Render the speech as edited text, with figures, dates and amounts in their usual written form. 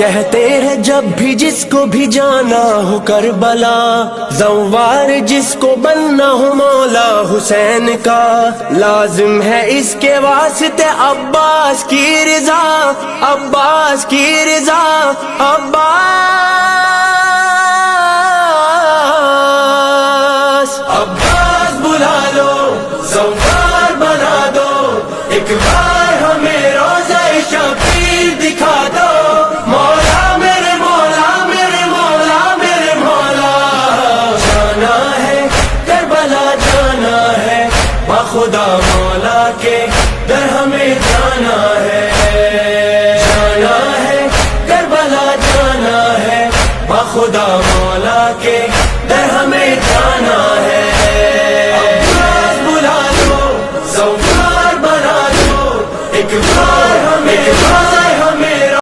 कहते हैं जब भी जिसको भी जाना हो करबला, ज़व्वार जिसको बनना हो मौला हुसैन का, लाजिम है इसके वास्ते अब्बास की रिजा, अब्बास की रिजा, अब्बास बुला लो, ज़व्वार बना दो, एक बार हमें रोज़ा शबीर दिखा दो। मौला मेरे मौला, मेरे मौला, मेरे मौला, जाना है करबला जाना है, खुदा मौला के दर हमें जाना है, जाना है करबला जाना है, खुदा मौला के